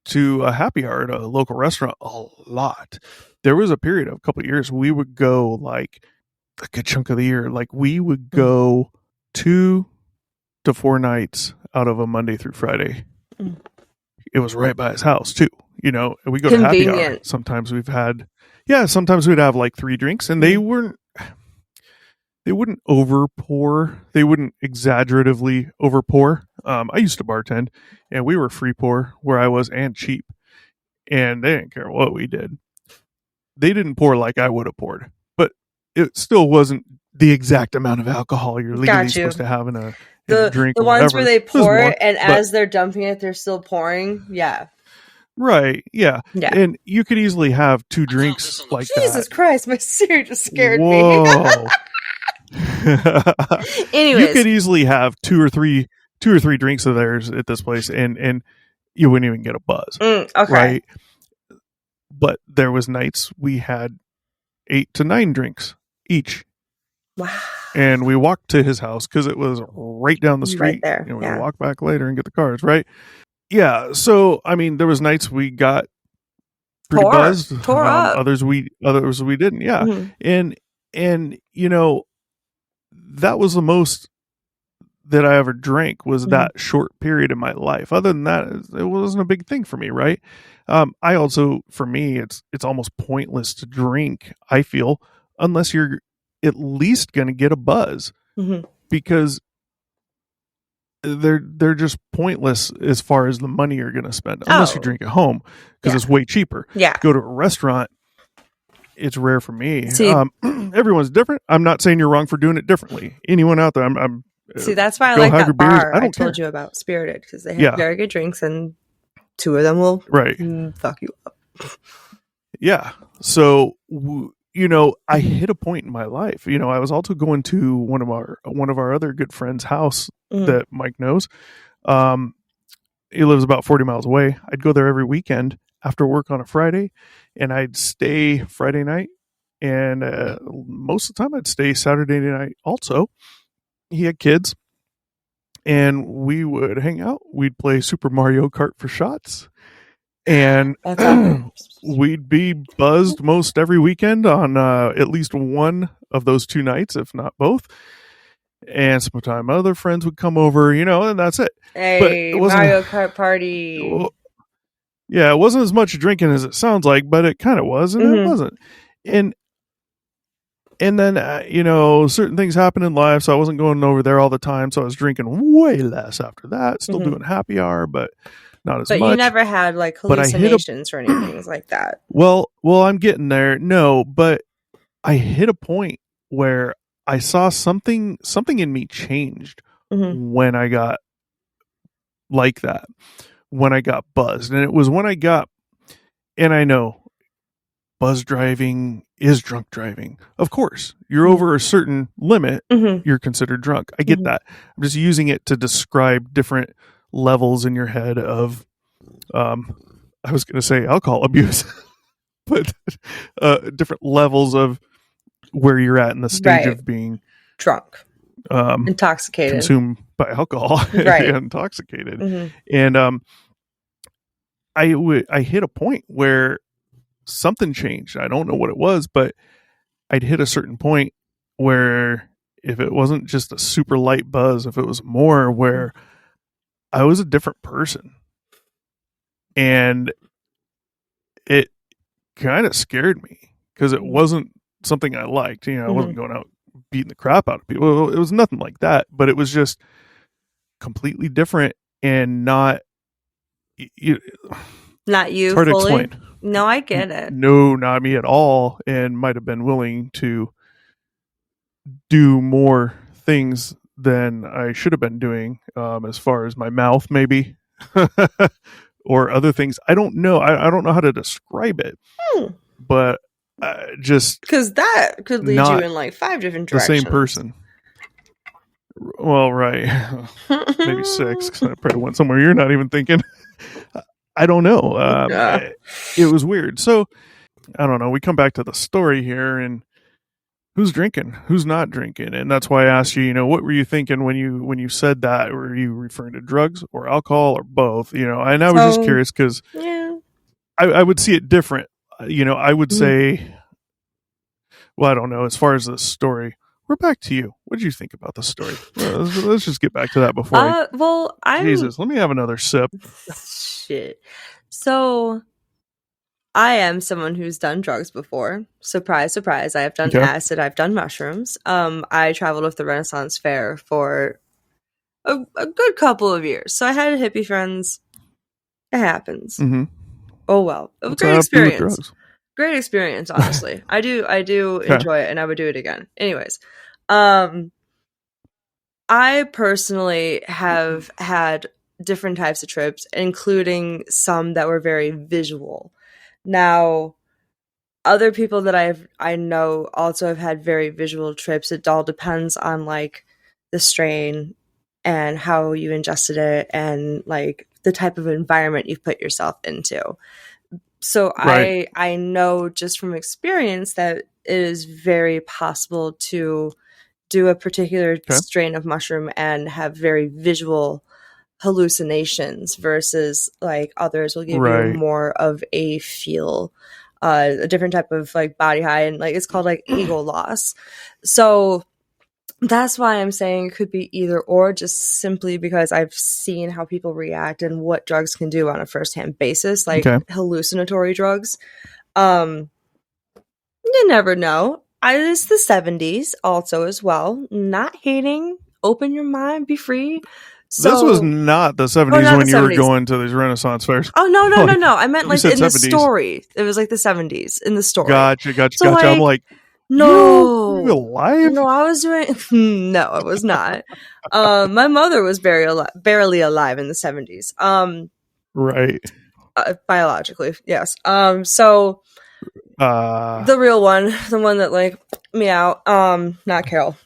to a happy hour at a local restaurant a lot. There was a period of a couple of years we would go like a good chunk of the year. Like we would go 2 to 4 nights out of a Monday through Friday. It was right by his house too. We go to happy hour. Sometimes we'd have like 3 drinks, and they wouldn't over pour. They wouldn't exaggeratively over pour. I used to bartend, and we were free pour where I was, and cheap, and they didn't care what we did. They didn't pour like I would have poured, but it still wasn't the exact amount of alcohol you're legally supposed to have in a drink. The ones where they pour it, and as they're dumping it, they're still pouring. Yeah. Right. Yeah. And you could easily have 2 drinks like that. Jesus Christ, my Siri just scared me. Anyways, you could easily have 2 or 3 drinks of theirs at this place, and you wouldn't even get a buzz. Okay. Right. But there was nights we had 8 to 9 drinks each. Wow. And we walked to his house because it was right down the street. Right there. And we walked back later and get the cars, right? Yeah. So, I mean, there was nights we got pretty buzzed. Tore up. Others we didn't. Yeah. Mm-hmm. And, you know, that was the most that I ever drank was that short period in my life. Other than that, it wasn't a big thing for me, right? I also, for me, it's almost pointless to drink, I feel, unless you're at least going to get a buzz, because they're just pointless as far as the money you're going to spend, unless you drink at home, because it's way cheaper. Yeah. Go to a restaurant, it's rare for me. Everyone's different. I'm not saying you're wrong for doing it differently. Anyone out there, I'm see, that's why I like that bar I told you about, Spirited, because they have very good drinks, and 2 of them will fuck you up. Yeah. So, you know, I hit a point in my life. You know, I was also going to one of our other good friends' house that Mike knows. He lives about 40 miles away. I'd go there every weekend after work on a Friday, and I'd stay Friday night, and most of the time I'd stay Saturday night also. He had kids, and we would hang out. We'd play Super Mario Kart for shots, and we'd be buzzed most every weekend on at least one of those 2 nights, if not both. And sometime other friends would come over, you know, and that's it. Hey, Mario Kart party. Well, yeah, it wasn't as much drinking as it sounds like, but it kind of was, and it wasn't. And then, you know, certain things happen in life, so I wasn't going over there all the time, so I was drinking way less after that. Still doing happy hour, but not as much. But you never had, like, hallucinations or anything like that. Well, I'm getting there. No, but I hit a point where I saw something in me changed when I got like that, when I got buzzed. And it was when I got, and I know, buzz driving is drunk driving. Of course, you're over a certain limit, you're considered drunk. I get that. I'm just using it to describe different levels in your head of, I was going to say alcohol abuse, but different levels of where you're at in the stage of being drunk, intoxicated, consumed by alcohol, intoxicated. And I hit a point where something changed. I don't know what it was, but I'd hit a certain point where if it wasn't just a super light buzz, if it was more, where I was a different person. And it kind of scared me because it wasn't something I liked. You know, I wasn't going out beating the crap out of people. It was nothing like that, but it was just completely different and not you. It's hard fully to explain. No, I get it. No, not me at all, and might have been willing to do more things than I should have been doing, as far as my mouth, maybe, or other things. I don't know. I don't know how to describe it, but just because that could lead you in like 5 different directions. The same person. Well, right, maybe 6. Because I probably went somewhere you're not even thinking. I don't know. It was weird. So I don't know. We come back to the story here, and who's drinking, who's not drinking, and that's why I asked you. You know, what were you thinking when you said that? Were you referring to drugs or alcohol or both? You know, and I was just curious because I would see it different. You know, I would say, well, I don't know. As far as the story, we're back to you. What did you think about the story? Let's just get back to that before. Jesus, let me have another sip. Shit. So, I am someone who's done drugs before. Surprise, surprise. I have done acid. I've done mushrooms. I traveled with the Renaissance Fair for a good couple of years. So I had hippie friends. It happens. Oh well. It was a great experience. Great experience, honestly. I do enjoy it, and I would do it again. Anyways, I personally have had different types of trips, including some that were very visual. Now, other people that I know also have had very visual trips. It all depends on like the strain and how you ingested it and like the type of environment you've put yourself into. So Right. I know just from experience that it is very possible to do a particular strain of mushroom and have very visual hallucinations versus like others will give you more of a feel, a different type of like body high, and like it's called like ego loss. So that's why I'm saying it could be either or, just simply because I've seen how people react and what drugs can do on a first-hand basis, like hallucinatory drugs. You never know. It's the 70s also as well. Not hating. Open your mind. Be free. So, this was not the 70s when you were going to these Renaissance fairs. Oh, no. I meant like in 70s. The story. It was like the 70s in the story. Gotcha. So, like, I'm like, no. You alive? No, I was doing... No, I was not. My mother was barely alive in the 70s. Right. Biologically, yes. So... the real one, the one that like meow, not Carol,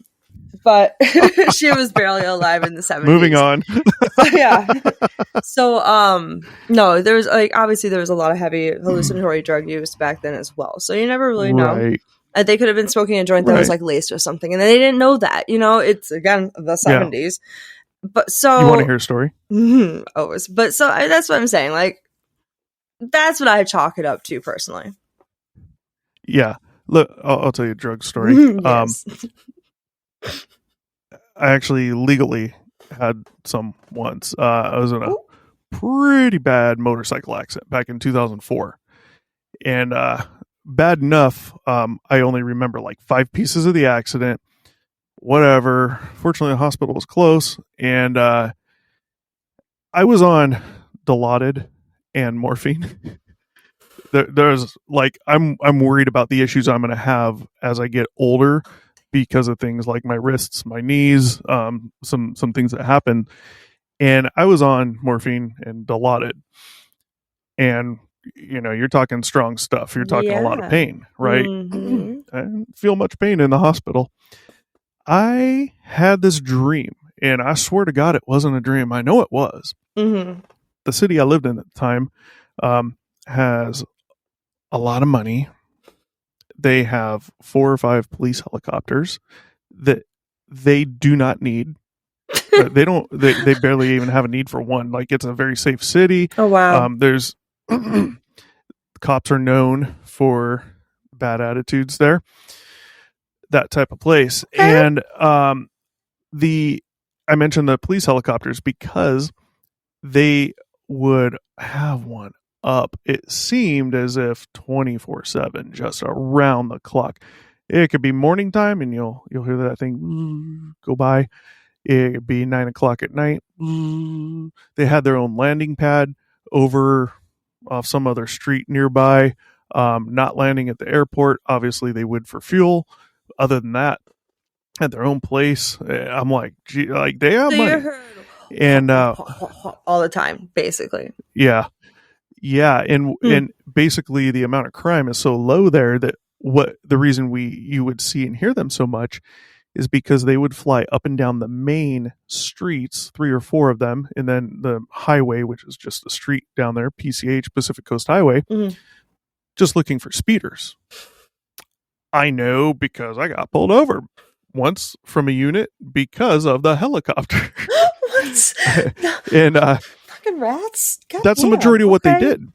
but she was barely alive in the 70s. Moving on. Yeah. So, no, there was like, obviously there was a lot of heavy hallucinatory drug use back then as well. So you never really know. Right. They could have been smoking a joint that was like laced or something, and they didn't know that. You know, it's again the 70s. Yeah. But so you want to hear a story? Always. But so that's what I'm saying. Like, that's what I chalk it up to personally. Yeah. Look, I'll tell you a drug story. Yes. I actually legally had some once. I was in a pretty bad motorcycle accident back in 2004. And bad enough, I only remember like 5 pieces of the accident. Whatever. Fortunately, the hospital was close. And I was on Dilaudid and morphine. There's like I'm worried about the issues I'm going to have as I get older because of things like my wrists, my knees, some things that happen. And I was on morphine and Dilaudid, and you know, you're talking strong stuff. You're talking a lot of pain, right? Mm-hmm. I didn't feel much pain in the hospital. I had this dream, and I swear to God, it wasn't a dream. I know it was. Mm-hmm. The city I lived in at the time has a lot of money. They have 4 or 5 police helicopters that they do not need. They don't. They barely even have a need for one. Like, it's a very safe city. Oh wow. There's cops are known for bad attitudes there. That type of place. And I mentioned the police helicopters because they would have one up. It seemed as if 24/7, just around the clock. It could be morning time, and you'll hear that thing go by. It could be 9 o'clock at night. They had their own landing pad over off some other street nearby. Not landing at the airport. Obviously, they would for fuel. Other than that, at their own place. I'm like, gee, like they have money. And all the time, basically. Yeah. And basically the amount of crime is so low there that the reason you would see and hear them so much is because they would fly up and down the main streets, 3 or 4 of them, and then the highway, which is just a street down there, PCH, Pacific Coast Highway, just looking for speeders. I know because I got pulled over once from a unit because of the helicopter. What? And fucking rats. God that's the majority of what they did.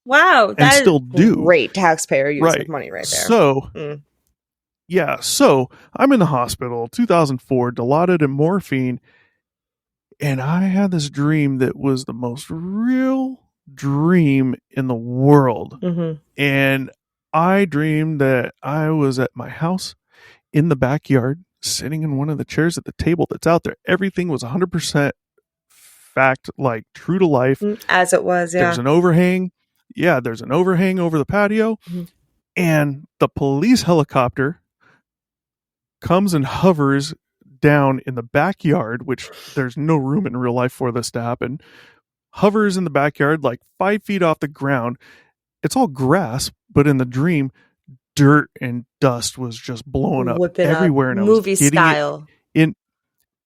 Wow, and still do. Great taxpayer use of money right there. So, yeah. So I'm in the hospital, 2004, Dilaudid and morphine, and I had this dream that was the most real dream in the world. And I dreamed that I was at my house in the backyard, sitting in one of the chairs at the table that's out there. Everything was 100% fact, like true to life. As it was, yeah. There's an overhang. Yeah, there's an overhang over the patio. And the police helicopter comes and hovers down in the backyard, which there's no room in real life for this to happen, hovers in the backyard like 5 feet off the ground. It's all grass, but in the dream, dirt and dust was just blowing up everywhere, and I was movie style.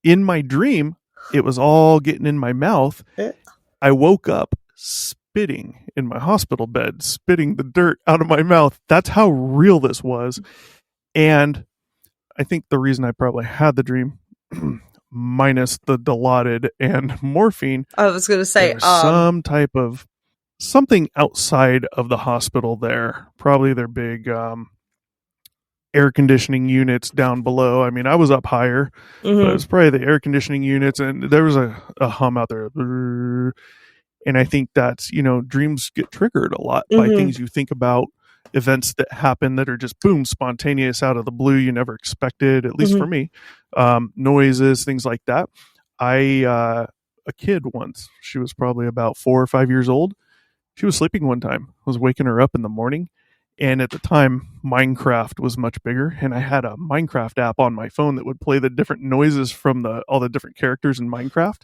In my dream, it was all getting in my mouth. I woke up spitting in my hospital bed, spitting the dirt out of my mouth. That's how real this was. And I think the reason I probably had the dream, minus the Dilaudid and morphine, I was going to say some type of something outside of the hospital there. Probably their big air conditioning units down below. I mean, I was up higher, but it was probably the air conditioning units, and there was a hum out there. And I think that's, dreams get triggered a lot by things you think about, events that happen that are just boom, spontaneous out of the blue, you never expected, at least for me. Noises, things like that. A kid once, she was probably about 4 or 5 years old. She was sleeping one time. I was waking her up in the morning. And at the time, Minecraft was much bigger, and I had a Minecraft app on my phone that would play the different noises from all the different characters in Minecraft.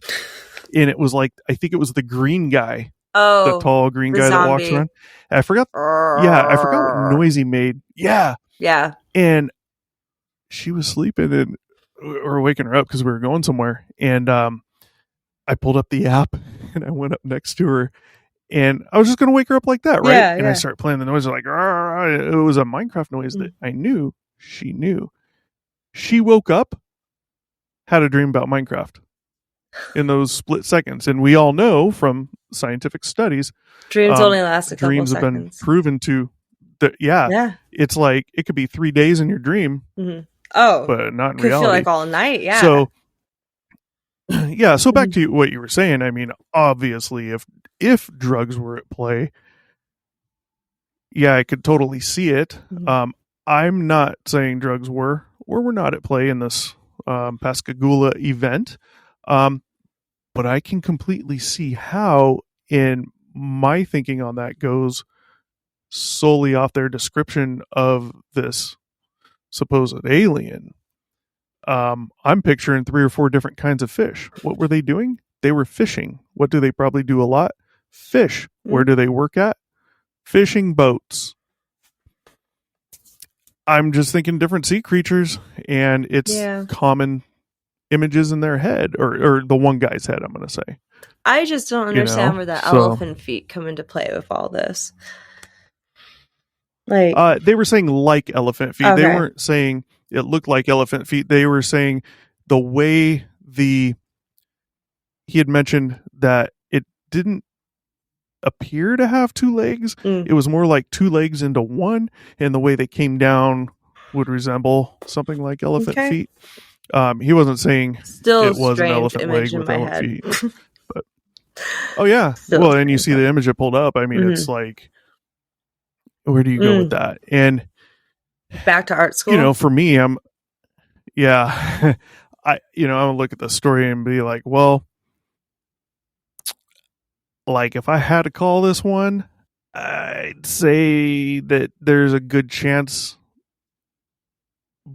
And it was like, I think it was the green guy, the tall green guy that walks around. And I forgot what noise he made. Yeah. And she was sleeping, and we were waking her up because we were going somewhere. And I pulled up the app, and I went up next to her. And I was just going to wake her up like that, right? And I started playing the noise like, it was a Minecraft noise that I knew she knew. She woke up, had a dream about Minecraft in those split seconds. And we all know from scientific studies, dreams only last a couple dreams seconds. Have been proven to, it's like, it could be 3 days in your dream. But not in reality. Could feel like all night, So, so back to what you were saying. I mean, obviously, if drugs were at play, I could totally see it. I'm not saying drugs were or were not at play in this Pascagoula event, but I can completely see how, in my thinking on that, goes solely off their description of this supposed alien. I'm picturing 3 or 4 different kinds of fish. What were they doing? They were fishing. What do they probably do a lot? Fish. Where do they work at? Fishing boats. I'm just thinking different sea creatures, and it's common images in their head, or the one guy's head, I'm going to say. I just don't understand where the elephant feet come into play with all this. Like, they were saying like elephant feet. Okay. They weren't saying it looked like elephant feet. They were saying the way he had mentioned that it didn't appear to have 2 legs. It was more like 2 legs into one, and the way they came down would resemble something like elephant feet. He wasn't saying it was an elephant leg with elephant feet. But and you see the image it pulled up. I mean, it's like, where do you go with that? And back to art school. For me, I'm gonna look at the story and be like, well, like, if I had to call this one, I'd say that there's a good chance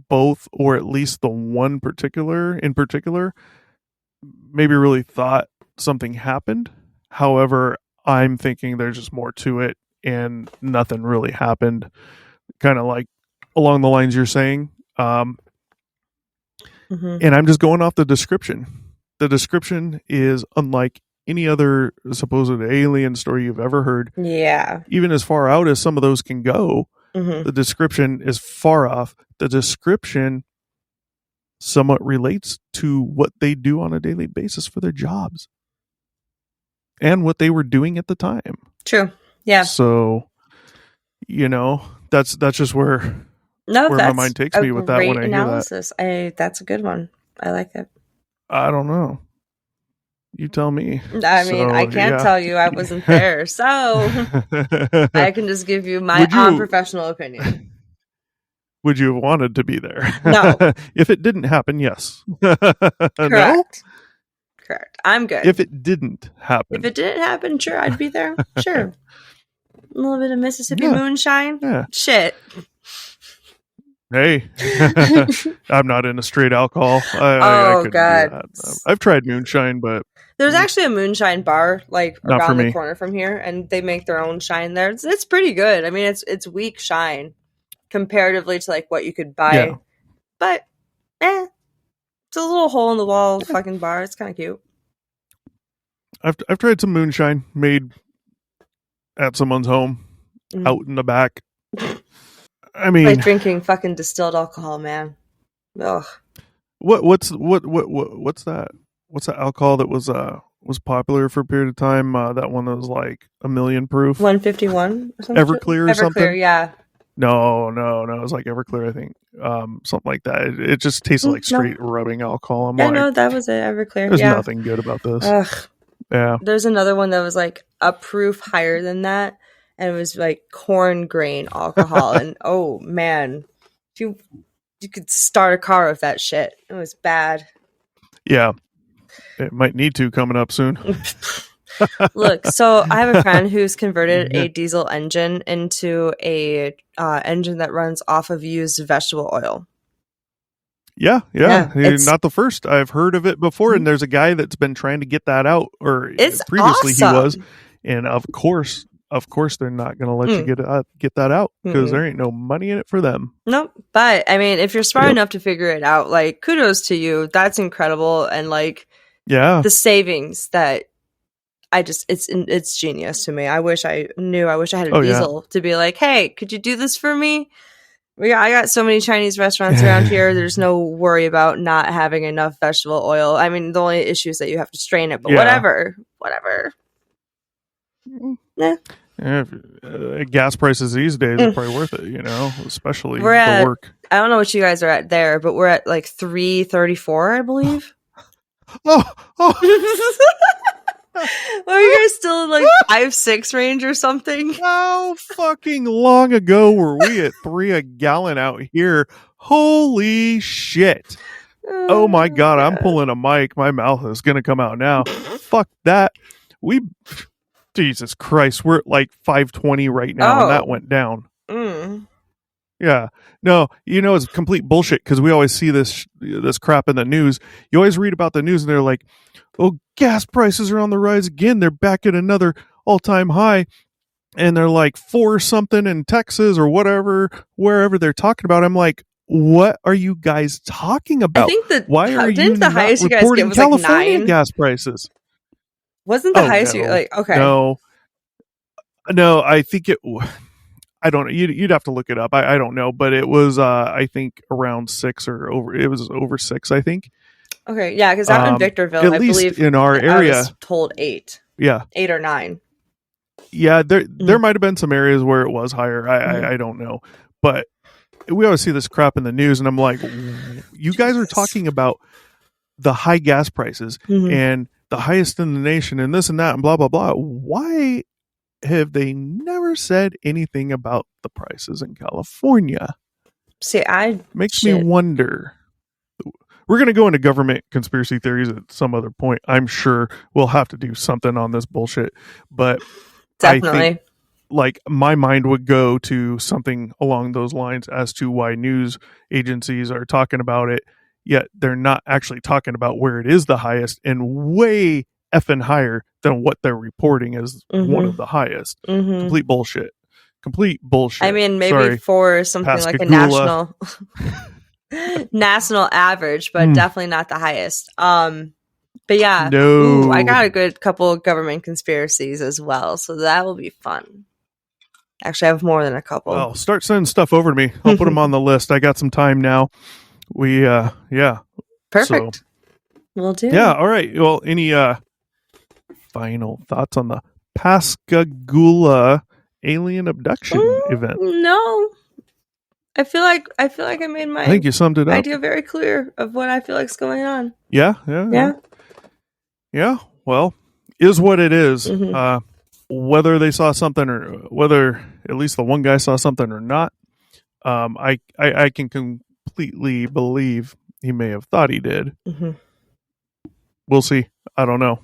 both, or at least the one in particular, maybe really thought something happened. However, I'm thinking there's just more to it, and nothing really happened. Kind of like along the lines you're saying. And I'm just going off the description. The description is unlike any other supposed alien story you've ever heard. Yeah. Even as far out as some of those can go, the description is far off. The description somewhat relates to what they do on a daily basis for their jobs and what they were doing at the time. True. Yeah. So, that's just where my mind takes me with that when I analysis. hear that. That's a good one. I like it. I don't know. You tell me. I mean, I can't tell you. I wasn't there. So I can just give you my unprofessional opinion. Would you have wanted to be there? No. If it didn't happen, yes. Correct. No? Correct. I'm good. If it didn't happen. If it didn't happen, sure, I'd be there. Sure. A little bit of Mississippi moonshine. Yeah. Shit. Hey, I'm not into straight alcohol. I couldn't God. do that. I've tried moonshine, but there's actually a moonshine bar like not around for the me. corner from here, and they make their own shine there. It's pretty good. I mean, it's weak shine comparatively to like what you could buy, Yeah. but it's a little hole in the wall fucking bar. It's kind of cute. I've tried some moonshine made at someone's home, out in the back. I mean, like drinking fucking distilled alcohol, man. Ugh. What's that? What's that alcohol that was popular for a period of time? That one that was like 1,000,000 proof. 151 or something? Everclear or something? Everclear, yeah. No. It was like Everclear, I think. Something like that. It just tasted like straight rubbing alcohol. I'm like, no, that was it. Everclear. There's nothing good about this. Ugh. Yeah. There's another one that was like a proof higher than that, and it was like corn grain alcohol. And oh man, you could start a car with that shit. It was bad. Yeah. It might need to coming up soon. Look, so I have a friend who's converted a diesel engine into a engine that runs off of used vegetable oil. Yeah. Not the first. I've heard of it before, and there's a guy that's been trying to get that out, or it's previously awesome. he was, and of course they're not going to let you get that out because there ain't no money in it for them. Nope. But I mean, if you're smart enough to figure it out, like kudos to you. That's incredible, and like the savings that it's genius to me. I wish I knew. I wish I had a diesel to be like, hey, could you do this for me? I got so many Chinese restaurants around here. There's no worry about not having enough vegetable oil. I mean, the only issue is that you have to strain it, but whatever. Gas prices these days are probably worth it, especially the work. I don't know what you guys are at there, but we're at like $3.34, I believe. Are you guys still in like 5-6 range or something? How fucking long ago were we at $3 a gallon out here? Holy shit. Oh my God, I'm pulling a mic. My mouth is going to come out now. Fuck that. Jesus Christ, we're at like 520 right now, and that went down. Yeah. No, it's complete bullshit because we always see this crap in the news. You always read about the news and they're like, oh, gas prices are on the rise again. They're back at another all-time high. And they're like 4 something in Texas or whatever, wherever they're talking about. I'm like, what are you guys talking about? I think why are you not highest you guys reporting get was California like 9 gas prices? Wasn't the highest you like? Okay. No, I think it. I don't know. You'd have to look it up. I don't know, but it was I think around 6 or over. It was over 6, I think. Okay, yeah, because out in Victorville, at I least believe in our area, I was told 8. Yeah, 8 or 9. Yeah, there might have been some areas where it was higher. I don't know, but we always see this crap in the news, and I'm like, you guys are talking about the high gas prices and the highest in the nation, and this and that, and blah blah blah. Why have they never said anything about the prices in California? See, makes me wonder. We're going to go into government conspiracy theories at some other point. I'm sure we'll have to do something on this bullshit, but definitely. I think, like, my mind would go to something along those lines as to why news agencies are talking about it, yet they're not actually talking about where it is the highest and way effing higher than what they're reporting as one of the highest. Complete bullshit. I mean, maybe Sorry, for something Pascagoula. like a national average, but definitely not the highest. But yeah, no. I got a good couple of government conspiracies as well, so that will be fun. Actually, I have more than a couple. Well, start sending stuff over to me. I'll put them on the list. I got some time now. Perfect. So, we'll do. Yeah, all right. Well, any final thoughts on the Pascagoula alien abduction event? No. I feel like I made my I think you summed it up. idea very clear of what I feel like is going on. Yeah. Well, is what it is. Whether they saw something or whether at least the one guy saw something or not, I can completely believe he may have thought he did. We'll see. I don't know.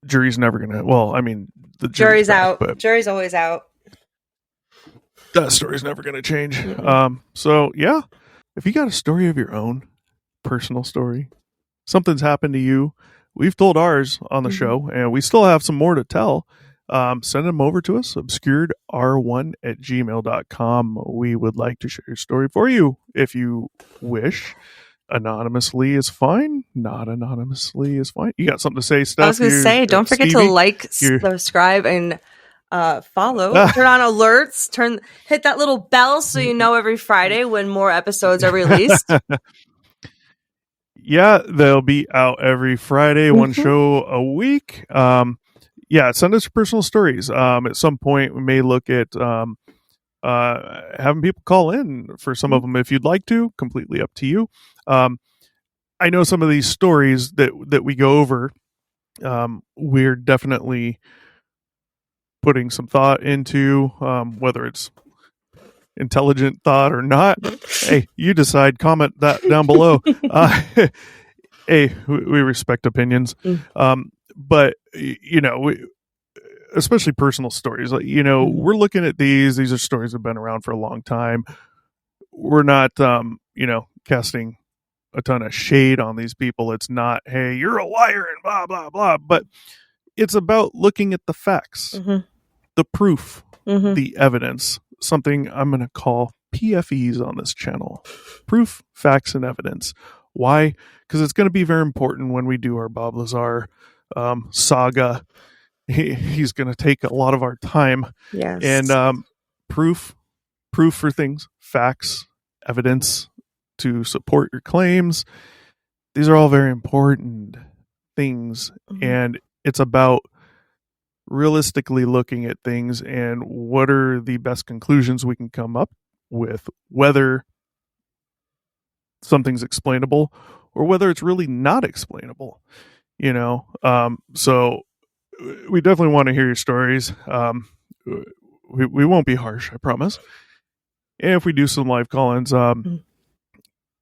Jury's never gonna. Well, I mean, the jury's back, out. But jury's always out. That story's never going to change. So yeah, if you got a story of your own, personal story, something's happened to you, we've told ours on the show, and we still have some more to tell. Send them over to us, obscuredr1@gmail.com. We would like to share your story for you if you wish. Anonymously is fine. Not anonymously is fine. You got something to say, Steph? I was going to say, don't forget to like, subscribe, and follow. Turn on alerts. Hit that little bell so you know every Friday when more episodes are released. Yeah, they'll be out every Friday, one show a week. Send us your personal stories. At some point, we may look at having people call in for some of them if you'd like to. Completely up to you. I know some of these stories that we go over, we're definitely putting some thought into, whether it's intelligent thought or not. Hey, you decide. Comment that down below. Hey, we respect opinions. But especially personal stories, like, we're looking at these are stories that have been around for a long time. We're not casting a ton of shade on these people. It's not, hey, you're a liar and blah blah blah, but it's about looking at the facts, the proof, the evidence, something I'm going to call PFEs on this channel. Proof, facts, and evidence. Why? Because it's going to be very important when we do our Bob Lazar saga. He's going to take a lot of our time. Yes. And proof for things, facts, evidence to support your claims. These are all very important things. And it's about realistically looking at things and what are the best conclusions we can come up with, whether something's explainable or whether it's really not explainable. So we definitely want to hear your stories. We won't be harsh, I promise. And if we do some live call-ins,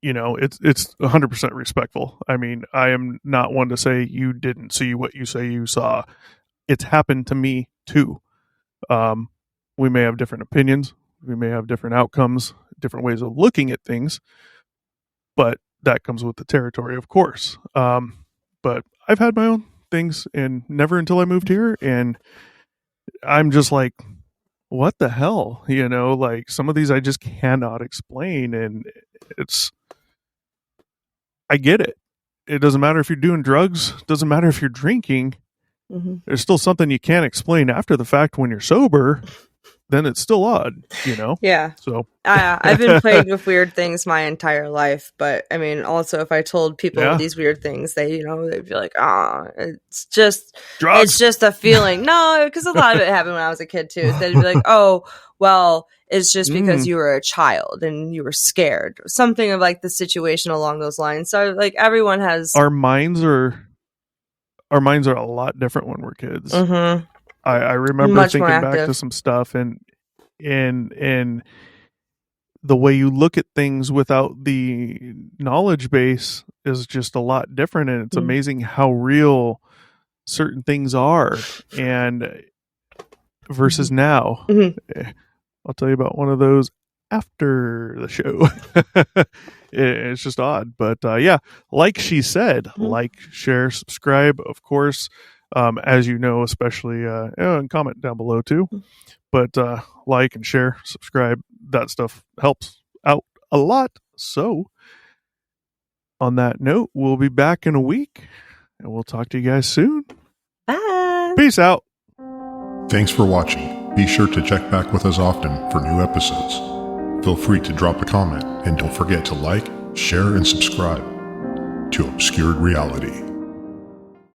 it's 100% respectful. I mean, I am not one to say you didn't see what you say you saw. It's happened to me too. We may have different opinions. We may have different outcomes, different ways of looking at things, but that comes with the territory, of course. But I've had my own things, and never until I moved here, and I'm just like, what the hell? Like, some of these I just cannot explain, and I get it. It doesn't matter if you're doing drugs, doesn't matter if you're drinking. There's still something you can't explain after the fact when you're sober. Then it's still odd, Yeah. So I've been plagued with weird things my entire life, but I mean, also if I told people these weird things, they'd be like, it's just drugs. It's just a feeling. No, because a lot of it happened when I was a kid too. They'd be like, oh, well, it's just because you were a child and you were scared, something of like the situation along those lines. So like, everyone has our minds are a lot different when we're kids. I remember much thinking back to some stuff, and the way you look at things without the knowledge base is just a lot different, and it's amazing how real certain things are, and versus now. I'll tell you about one of those after the show. It's just odd, but like she said, like, share, subscribe, of course. As you know, especially, and comment down below too. But like and share, subscribe, that stuff helps out a lot. So, on that note, we'll be back in a week, and we'll talk to you guys soon. Bye. Peace out. Thanks for watching. Be sure to check back with us often for new episodes. Feel free to drop a comment, and don't forget to like, share, and subscribe to Obscured Reality.